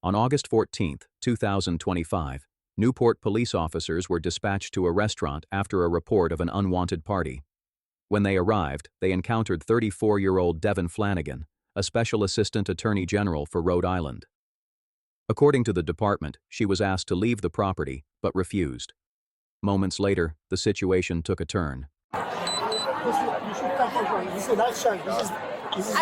On August 14, 2025, Newport police officers were dispatched to a restaurant after a report of an unwanted party. When they arrived, they encountered 34-year-old Devin Flanagan, a Special Assistant Attorney General for Rhode Island. According to the department, she was asked to leave the property, but refused. Moments later, the situation took a turn. I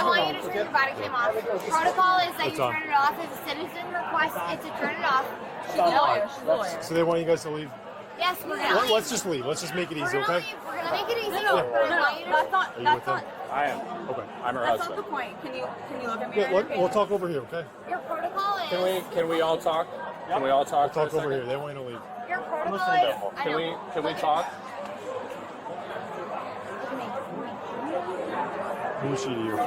want you to turn your body cam off. Protocol is that you turn it off. If a citizen requests it to turn it off, she's a lawyer. She's a lawyer. So they want you guys to leave? Yes, we're gonna leave. Let's just leave. Let's just make it easy, okay? We're gonna make it easy. No, that's not. I am. Okay. I'm her That's husband. not the point. Can you look at me? Yeah, we'll talk over here, okay? Your protocol is. Can we all talk? Can we all talk? We'll talk over here. They want you to leave. Your protocol is. Can we talk? Who is she to you?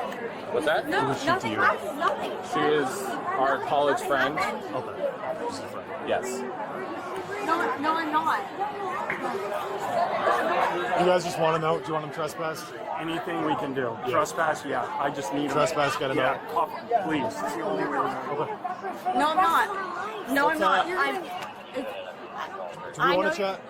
What's that? No, nothing. Nothing. She is our college friend. Okay. She's a friend. Yes. No, I'm not. You guys just want them out? Do you want them trespassed? Anything we can do. Yeah. Trespass, yeah. I just need Trespass, get them out. Please. It's the only way. Okay. No, I'm not. No, I'm not. Do you want to chat?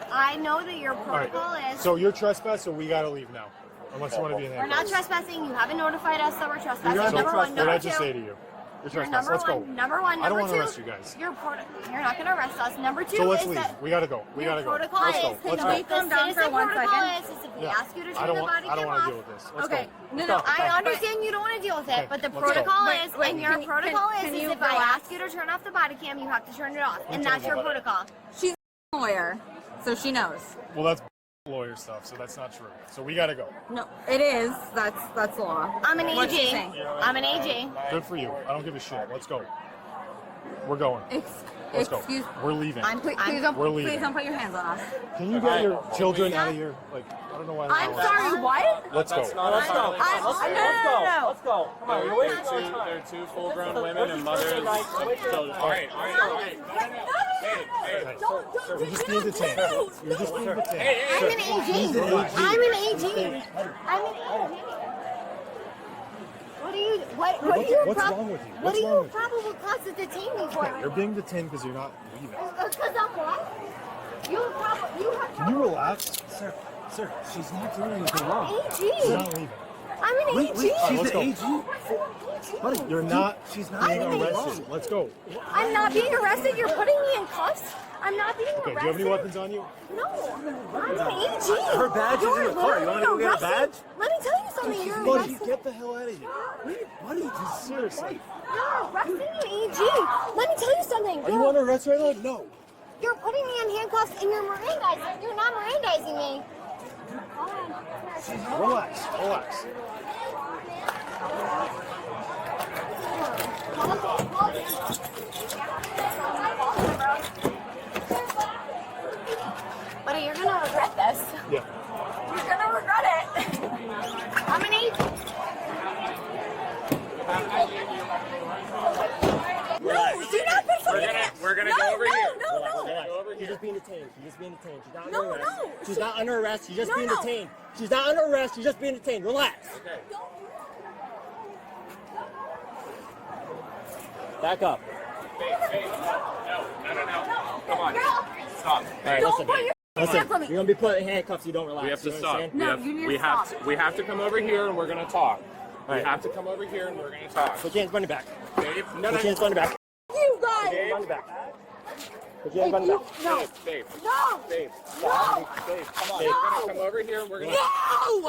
I know that your All right. protocol is. So you're trespassed, so we gotta leave now. Unless you want to be in there. We're not trespassing. You haven't notified us that we're trespassing. So Number one. what did I Number just two. say to you? You're You're trespassed. number Let's go. one. Number one. I don't Number want to two. arrest you guys. You're not going to arrest us. Number two So let's is leave. that We gotta go. We your gotta go. protocol Let's is. go. The Let's go. Calm down for citizen 1 protocol second. is if we Yeah. ask you to I turn don't the want. body I don't cam want to off. deal with this. Let's Okay. go. No, Let's no. go. I understand you don't want to deal with it, Okay, but the let's go. protocol Wait, is, wait, and your can you- protocol can is you if I relax? ask you to turn off the body cam, you have to turn it off, and that's your protocol. She's a lawyer, so she knows. Well, that's lawyer stuff, so that's not true. So we gotta go. No, it is. That's the law. I'm an What's she AG. saying? I'm an AG. Good for you. I don't give a shit. Let's go. We're going. Let's go. Excuse. We're leaving. Please We're leaving. please don't put your hands on us. Can you get your children out of here? Like, I don't know why. I'm sorry. What? Let's go. Let's go. Let's go. Come on. They're two full-grown women and mothers of children. All right. You're just being detained. You're just being detained. I'm an AG. I'm an AG. I'm an AG. What do you What's wrong with you? What What's do wrong you with you? probable cause to detain me for? You're being detained because you're not leaving. Because I'm what? You have Can you relax? Sir, she's not doing anything wrong. AG. She's not leaving. I'm an AG. Let's go. Buddy, you're not. She's not being I'm an arrested. AG. Let's go. I'm not being arrested. You're putting me in cuffs. I'm not being Okay, arrested. do you have any weapons on you? No. I'm an AG. Her badge is in the car. You want me to go get a badge? Let me tell you something. You're Buddy, arrested. get the hell out of here. Buddy, just seriously. You're arresting an AG. Let me tell you something. Are you under arrest right now? No. You're putting me in handcuffs and you're Mirandizing. You're not Mirandizing me. Relax. Buddy, you're gonna regret this. Yeah. You're gonna regret it. I'm an AG. No, do not put something in. We're gonna go over here. No. She's just being detained. She's just being detained. She's not No, under arrest. no. She's not under arrest. She's just No, being no. detained. She's not under arrest. She's just being detained. Relax. Back up. No. Come on. Stop. All right, listen. Listen, you're gonna be put in handcuffs. You don't relax. We have to You stop. understand? No, you need to stop. We have to come over here and we're gonna talk. We Right. have to come over here and we're gonna talk. Put your hands behind your back. Dave, Put your hands behind your back. You guys. Put your hands behind your back. Put your hands behind your back. Dave. No. Dave, come on. Dave. We're gonna come over here and we're gonna. No.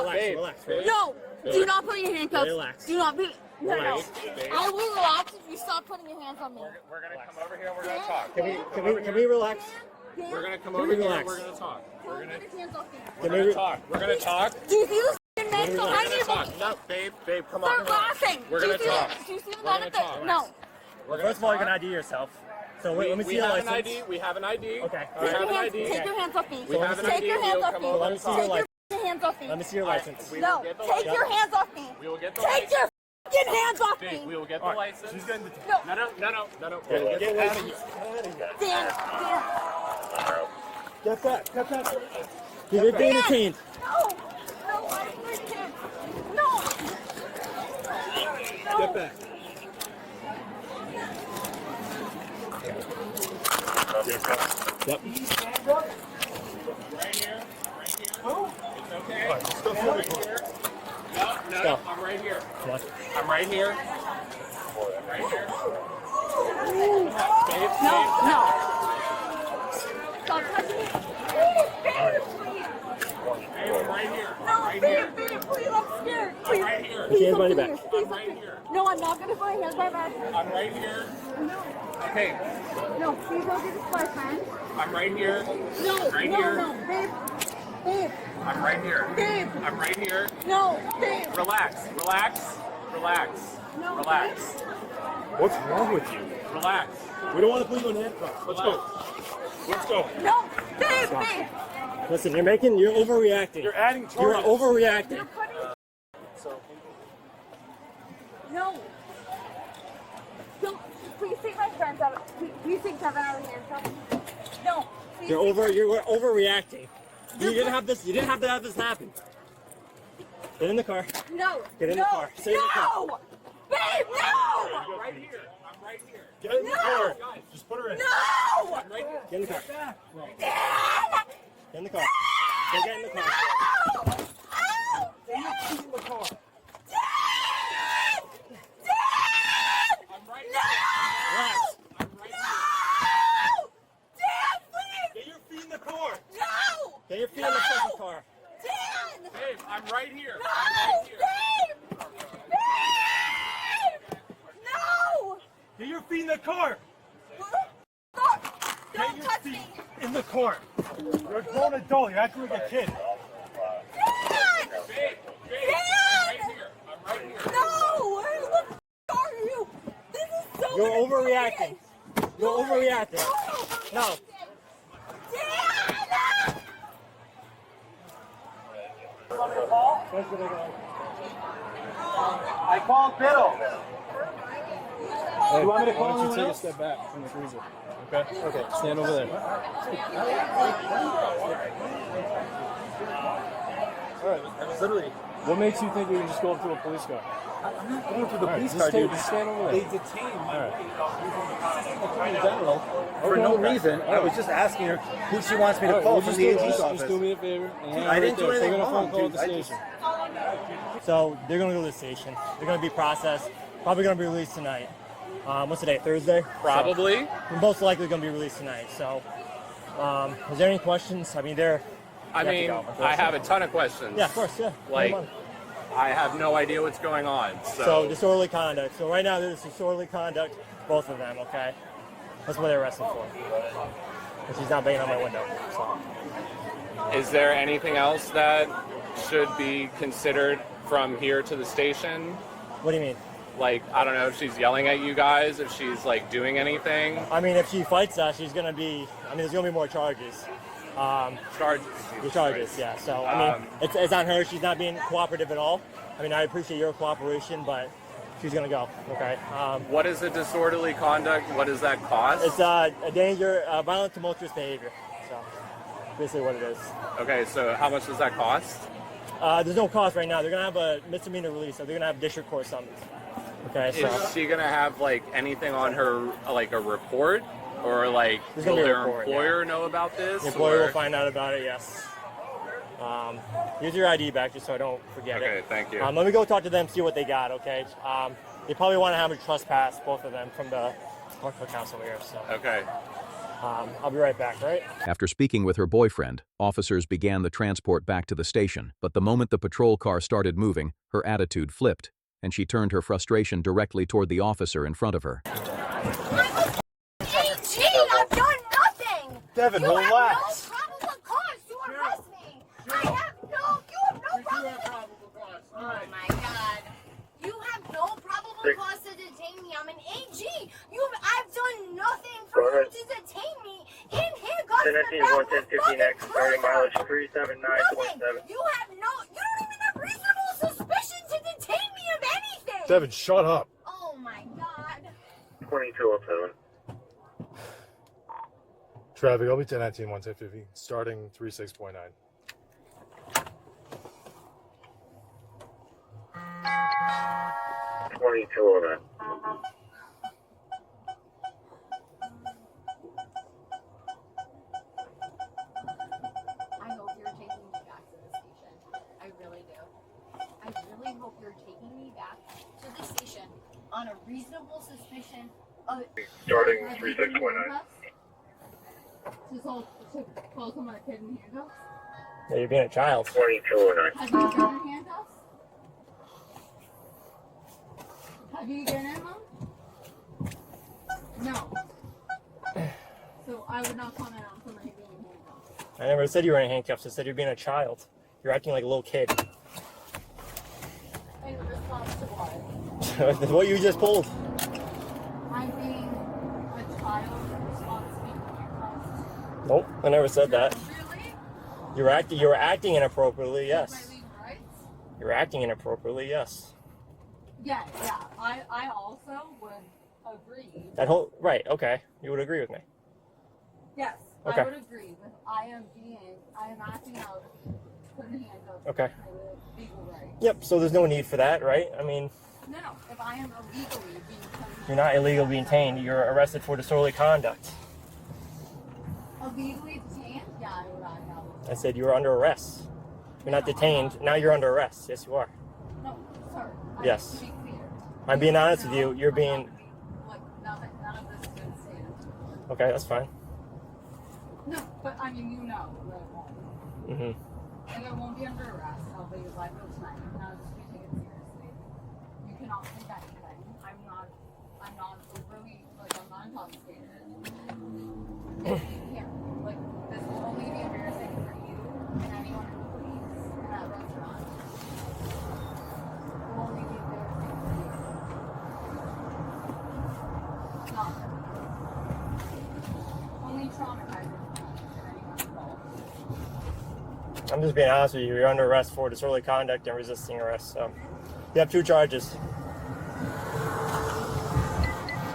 Relax. Dave. Relax. No. Do not put your handcuffs. Relax. Do not put. No. Dave. I will relax if you stop putting your hands on me. We're gonna come over here and we're gonna talk. Can we relax? We're gonna come Can over we here and relax? we're gonna talk. We're gonna Can we talk. We're gonna talk. Do you see this f***ing man We're behind gonna you? talk. No, babe, come on. Start laughing. We're Do you gonna see talk. that? Do you see We're that? gonna talk. No. We're First of all, you're gonna ID yourself. So wait, let me see we your have license. an ID. We have an ID. Okay. We have an ID. Take your hands off me. We have an Take ID. your hands We'll off come me. over Let me and see your Take talk. license. your hands off me. Let me see your license. We No. will get the Take license. your hands off me. We will get the Take license. your f***ing hands off Dave, me. we will get the license. She's getting detained. No. No. Get out of here. Dan. Get back. You're being detained. No. No. I can't. No. Get back. Yep. It's okay. All right, let's go through the car. No, I'm right here. I'm right here. Right here. Babe, No. Stop touching me. Babe, please. I'm right here. No, babe, please, I'm scared. Please. Right here. Put your hands behind your back. Please, I'm right here. No, I'm not gonna put my hands behind my back. I'm right here. Okay, No, please don't do this to my friend. I'm right here. No, Right no, here. no, babe. Babe, I'm right here. babe. I'm right here. No, babe. Relax. No, Relax. What's wrong with you? Relax. We don't want to put you in handcuffs. Let's go. Let's go. No, babe. Listen, you're overreacting. You're adding You're charges. overreacting. You're putting. No. Don't. Please take my friends out. Please take Kevin out of the handcuffs. No. Please You're take overreacting. You didn't have to have this happen. Get in the car. No. Get in the car. Stay in the car. No. Babe, no. I'm right here. I'm right here. Get in the No. car. Just put her in. No. I'm right here. Get in the car. Dad. Get in the car. Go get in the car. No. Oh, Get in the car. Dad. Dad. I'm right No. Relax. I'm right No. Dad, please. Get your feet in the car. No. Get your feet in the fucking car. Dad. Babe, I'm right here. No, I'm right here. babe. Babe. No. Get your feet in the car. Stop. Get Don't your touch feet me. in the car. You're a grown adult. You're acting like a kid. Dad. Babe, I'm right Dad. here. I'm right here. No. Who the f are you? This is so You're inappropriate. overreacting. You're overreacting. No. Dad. I called Biddle. You want me to call Why don't you anyone take a else? step back from the cruiser? Okay. Okay, stand over there. Alright, literally. What makes you think we can just go up to a police car? I'm not going to the police Just car, dude. just stand over They there. detained me Alright. in general for Okay, no okay. reason. I was just asking her who she wants me to Alright, call well, from just the do- AG's just office. do me a favor. And hang I out didn't do right there. anything We're gonna wrong, phone call dude. at the I just- station. So they're gonna go to the station. They're gonna be processed. Probably gonna be released tonight. What's today? Thursday? Probably. So, most likely gonna be released tonight. So, is there any questions? I mean, they're. I You have to mean, go, of course. I have a ton of questions. Yeah, of course. Yeah. Like, Come on. I have no idea what's going on. So disorderly conduct. So right now there's disorderly conduct, both of them. Okay. That's what they're arrested for. And she's not banging on my window. So. Is there anything else that should be considered from here to the station? What do you mean? Like, I don't know if she's yelling at you guys, if she's like doing anything. I mean, if she fights us, she's gonna be. I mean, there's gonna be more charges. Charges. The charges, yeah. So I mean, it's on her. She's not being cooperative at all. I mean, I appreciate your cooperation, but she's gonna go. Okay. What is a disorderly conduct? What does that cost? It's a danger, violent, tumultuous behavior. So basically, what it is. Okay, so how much does that cost? There's no cost right now. They're gonna have a misdemeanor release, so they're gonna have district court summons. Okay. So Is she gonna have like anything on her, like a report, or like There's will gonna be a their report, employer know about this? the employer or- will find out about it. Yes. Here's your ID back, just so I don't forget Okay, it. thank you. Let me go talk to them, see what they got. Okay. They probably want to have a trespass, both of them, from the Northwood Council here. So Okay. I'll be right back. All right. After speaking with her boyfriend, officers began the transport back to the station, but the moment the patrol car started moving, her attitude flipped, and she turned her frustration directly toward the officer in front of her. AG, I've done nothing. Devin, You relax. have no probable cause to arrest me. You have no probable cause. Oh my God. You have no probable cause to detain me. I'm an AG. I've done nothing for you to detain me in handcuffs. 10-110-15X, starting mileage 379.7. You don't even have reasonable suspicion to detain me of anything. Devin, shut up. Oh my God. 2207. Traffic, I'll be 10-19-110-15, starting 36.9. on a reasonable suspicion of Starting 3619. To close on my kid in handcuffs? Yeah, you're being a child. 2209. Have you been in handcuffs? Have you been in them? No. So I would not comment on somebody being in handcuffs. I never said you were in handcuffs. I said you're being a child. You're acting like a little kid. In response to what? What you just pulled. I'm being a child in response to being in handcuffs. Nope, I never said that. Really? You were acting inappropriately, yes. My legal rights? You're acting inappropriately, yes. Yeah. I also would agree. Right, okay. You would agree with me. Yes, Okay. I would agree with I am acting out, put in handcuffs. Okay. My legal rights. Yep, so there's no need for that, right? I mean, No, if I am illegally being detained. you're not illegally detained. You're arrested for disorderly conduct. Illegally detained? Yeah, I would act out. I said you were under arrest. You're not detained. Now you're under arrest. Yes, you are. No, sir. Yes. To be clear. I'm being honest with you. You're I'm being... not gonna be, none of this is going to stand. Okay, that's fine. No, but I mean, you know that it won't. Mm-hmm. And I won't be under arrest. I'll be liable tonight. And I'll just be taken seriously. You cannot think anything. I'm not overly, I'm not intoxicated. You can't, this will only be embarrassing for you and anyone in the police in that restaurant. It will only be embarrassing for you. Not for me. Only traumatizing for me and anyone involved. I'm just being honest with you. You're under arrest for disorderly conduct and resisting arrest. So you have 2 charges.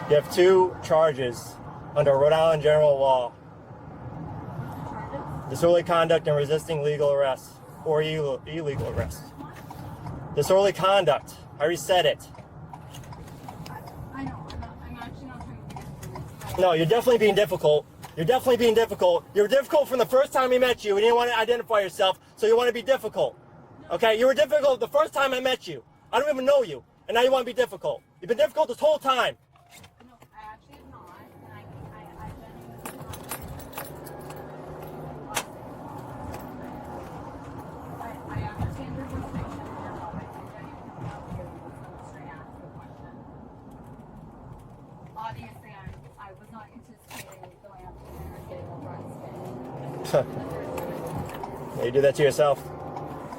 You have 2 charges under Rhode Island general law. Disorderly conduct and resisting legal arrest or illegal arrest. Disorderly conduct. I already said it. I know. I'm actually not trying to be difficult. No, you're definitely being difficult. You're definitely being difficult. You were difficult from the first time we met you. You didn't want to identify yourself, so you want to be difficult. Okay? You were difficult the first time I met you. I don't even know you, and now you want to be difficult. You've been difficult this whole time. No, I actually am not. And I understand your frustration and your moment. I genuinely know you was straight ask the question. Obviously, I was not anticipating going up to dinner and getting arrested. Yeah, you did that to yourself.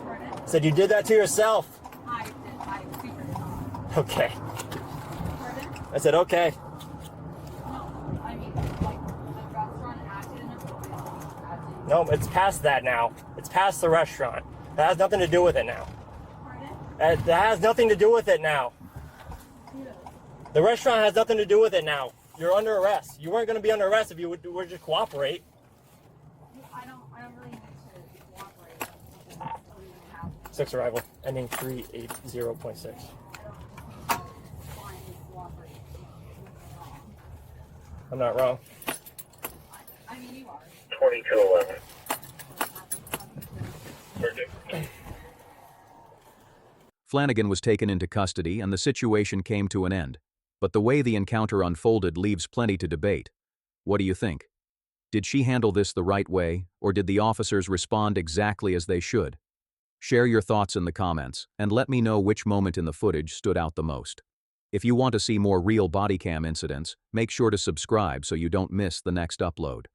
Pardon? I said you did that to yourself. I did. I super did not. Okay. Pardon? I said okay. No, I mean, the restaurant acted inappropriately. No, it's past that now. It's past the restaurant. That has nothing to do with it now. Pardon? That has nothing to do with it now. The restaurant has nothing to do with it now. You're under arrest. You weren't going to be under arrest if you would just cooperate. I don't really need to cooperate. 6 arrival, ending 380.6. I don't just need to blindly cooperate. I'm not wrong. I mean, you are. 2211. Flanagan was taken into custody and the situation came to an end. But the way the encounter unfolded leaves plenty to debate. What do you think? Did she handle this the right way, or did the officers respond exactly as they should? Share your thoughts in the comments, and let me know which moment in the footage stood out the most. If you want to see more real bodycam incidents, make sure to subscribe so you don't miss the next upload.